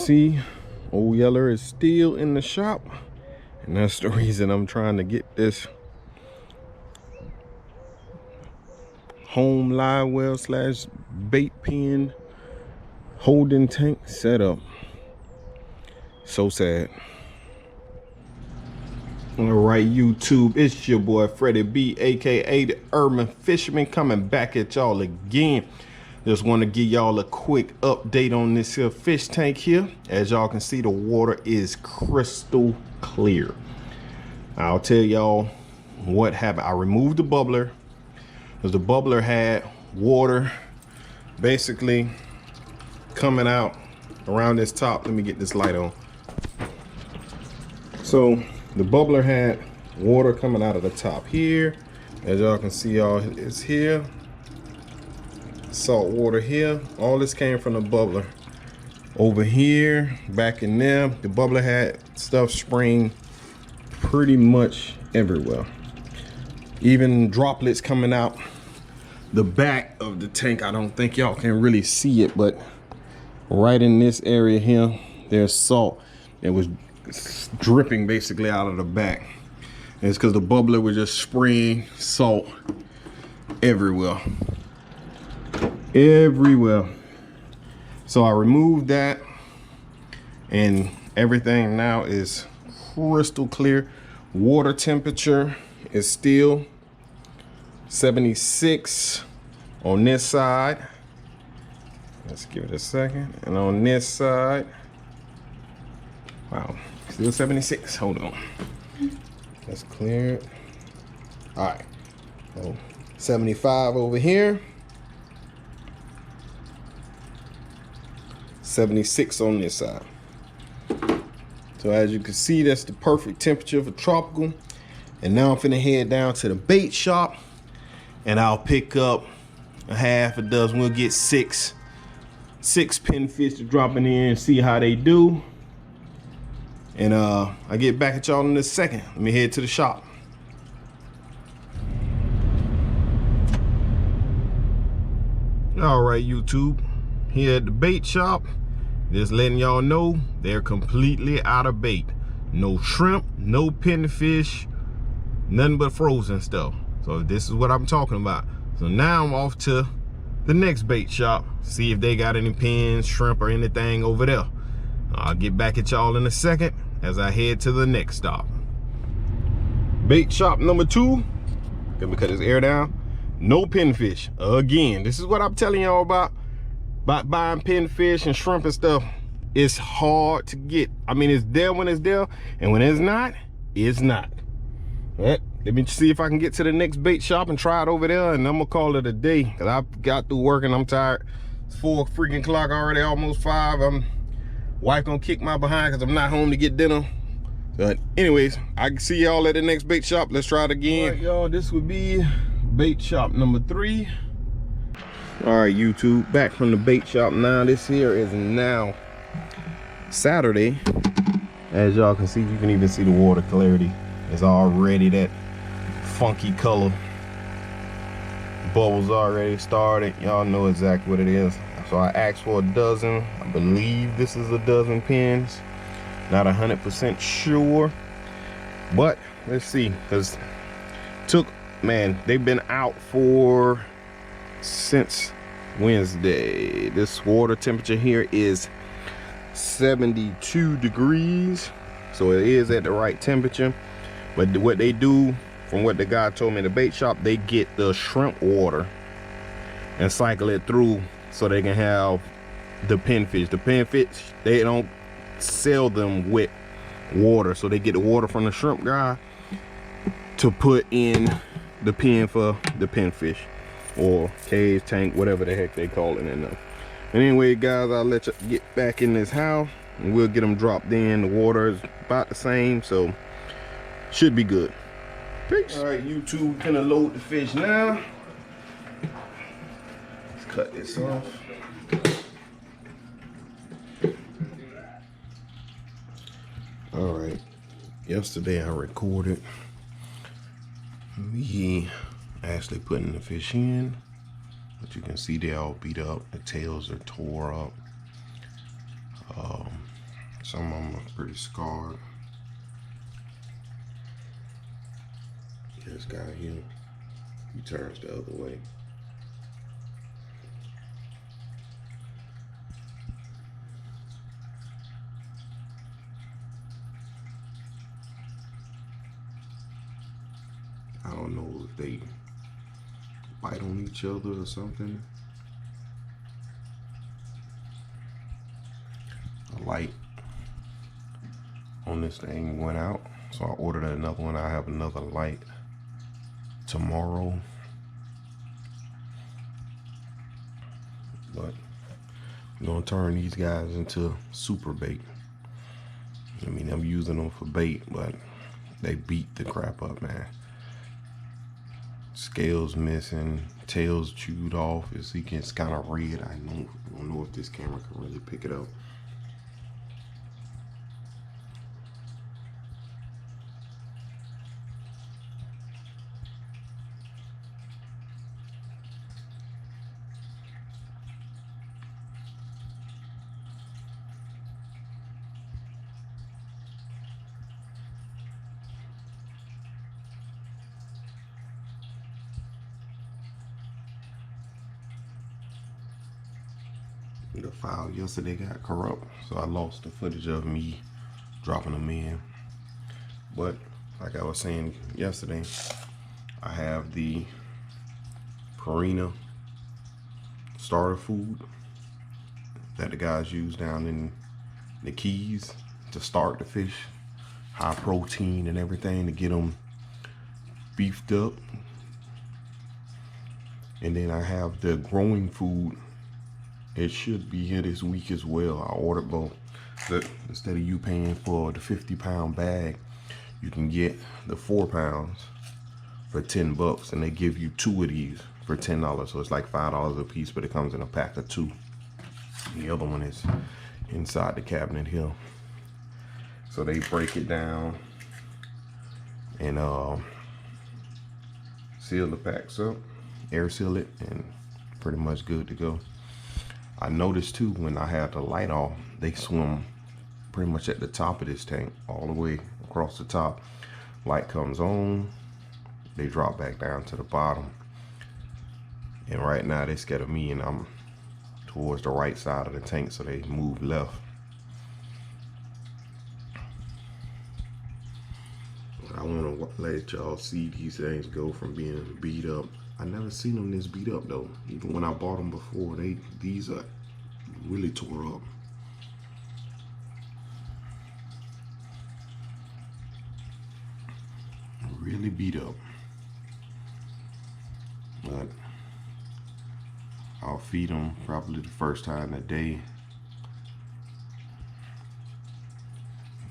see, Old Yeller is still in the shop, and that's the reason I'm trying to get this home live well slash bait pen holding tank set up. So sad. All right, YouTube, it's your boy Freddie B, aka the Urban Fisherman, coming back at y'all again. Just want to give y'all a quick update on this here fish tank here. As y'all can see, the water is crystal clear. I'll tell y'all what happened. I removed the bubbler because the bubbler had water basically coming out around this top. Let me get this light on. So the bubbler had water coming out of the top here. As y'all can see, y'all, it's here. Salt water here. All this came from the bubbler. Over here, back in there, the bubbler had stuff spraying pretty much everywhere. Even droplets coming out the back of the tank. I don't think y'all can really see it, but right in this area here, there's salt. It was dripping basically out of the back. And it's because the bubbler was just spraying salt everywhere. So I removed that, and everything now is crystal clear. Water temperature is still 76 on this side. Let's give it a second. And on this side, wow, still 76. Hold on, let's clear it. All right, so 75 over here, 76 on this side. So as you can see, that's the perfect temperature for tropical. And now I'm finna head down to the bait shop, and I'll pick up a half a dozen. We'll get six pinfish to dropping in and see how they do. And I'll get back at y'all in a second. Let me head to the shop. All right, YouTube, here at the bait shop, just letting y'all know they're completely out of bait. No shrimp, no pinfish, nothing but frozen stuff. So this is what I'm talking about. So now I'm off to the next bait shop, see if they got any pins, shrimp, or anything over there. I'll get back at y'all in a second as I head to the next stop. Bait shop number 2. Let me cut this air down. No pinfish. Again, this is what I'm telling y'all about buying pinfish and shrimp and stuff. It's hard to get. I mean, it's there when it's there, and when it's not, it's not. All right, let me see if I can get to the next bait shop and try it over there, and I'm gonna call it a day because I got through working. I'm tired. It's 4 freaking o'clock already, almost 5. Wife gonna kick my behind because I'm not home to get dinner. But anyways, I can see y'all at the next bait shop. Let's try it again. All right, y'all, this would be bait shop number 3. All right, YouTube, back from the bait shop now. This here is now Saturday. As y'all can see, you can even see the water clarity. It's already that funky color. Bubbles already started. Y'all know exactly what it is. So I asked for a dozen. I believe this is a dozen pins. Not 100% sure, but let's see. Because man, they've been out since Wednesday. This water temperature here is 72 degrees, so it is at the right temperature. But what they do, from what the guy told me in the bait shop, they get the shrimp water and cycle it through so they can have the pinfish. The pinfish, they don't sell them with water, so they get the water from the shrimp guy to put in the pen for the pinfish, or cage, tank, whatever the heck they call it in there. And anyway, guys, I'll let you get back in this house and we'll get them dropped in. The water is about the same, so should be good. Peace. All right, YouTube, gonna load the fish now. Let's cut this off. All right, yesterday I recorded me actually putting the fish in, but you can see they all beat up. The tails are tore up. Some of them are pretty scarred. This guy here, he turns the other way. I don't know if they bite on each other or something. The light on this thing went out, so I ordered another one. I have another light tomorrow, but I'm gonna turn these guys into super bait. I mean, I'm using them for bait, but they beat the crap up, man. Scales missing, tails chewed off. It's kind of red. I don't know if this camera can really pick it up. The file yesterday got corrupt, so I lost the footage of me dropping them in. But like I was saying yesterday, I have the Purina starter food that the guys use down in the Keys to start the fish, high protein and everything to get them beefed up. And then I have the growing food. It should be here this week as well. I ordered both. Instead of you paying for the 50-pound bag, you can get the 4 pounds for 10 bucks, and they give you 2 of these for $10. So it's like $5 a piece, but it comes in a pack of 2. The other one is inside the cabinet here. So they break it down and seal the packs up, air seal it, and pretty much good to go. I noticed too, when I had the light off, they swim pretty much at the top of this tank, all the way across the top. Light comes on, they drop back down to the bottom. And right now they're scared of me, and I'm towards the right side of the tank, so they move left. I want to let y'all see these things go from being beat up. I never seen them this beat up though. Even when I bought them before, these are really tore up. Really beat up. But I'll feed them probably the first time a day.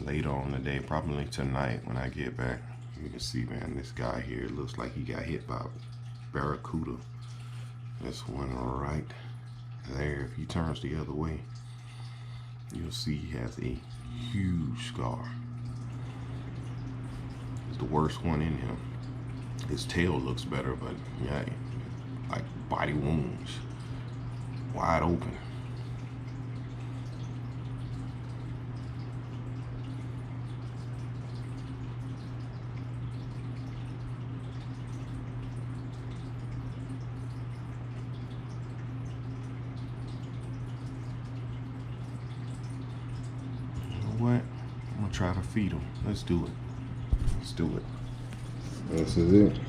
Later on the day, probably tonight when I get back. You can see, man, this guy here, it looks like he got hit by a barracuda. This one right there, if he turns the other way, you'll see he has a huge scar. It's the worst one in him. His tail looks better, but yeah, like body wounds, wide open. What? I'm gonna try to feed them. Let's do it. Let's do it. This is it.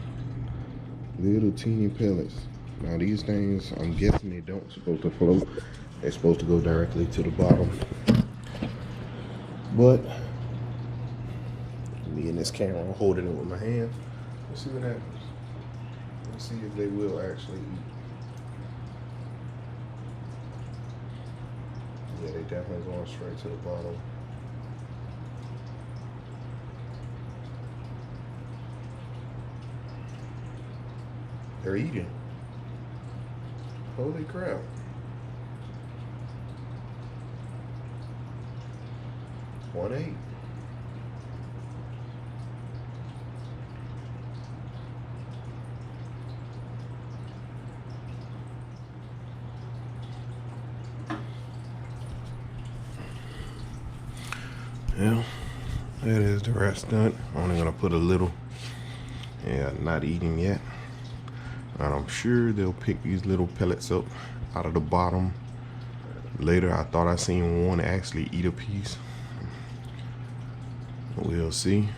Little teeny pellets. Now these things, I'm guessing they don't supposed to float. They're supposed to go directly to the bottom. But me and this camera, I'm holding it with my hand. Let's see what happens. Let's see if they will actually eat. Yeah, they definitely going straight to the bottom. They're eating. Holy crap. One ate. Well, that is the rest done. Only gonna put a little. Yeah, not eating yet. And I'm sure they'll pick these little pellets up out of the bottom later. I thought I seen one actually eat a piece. We'll see.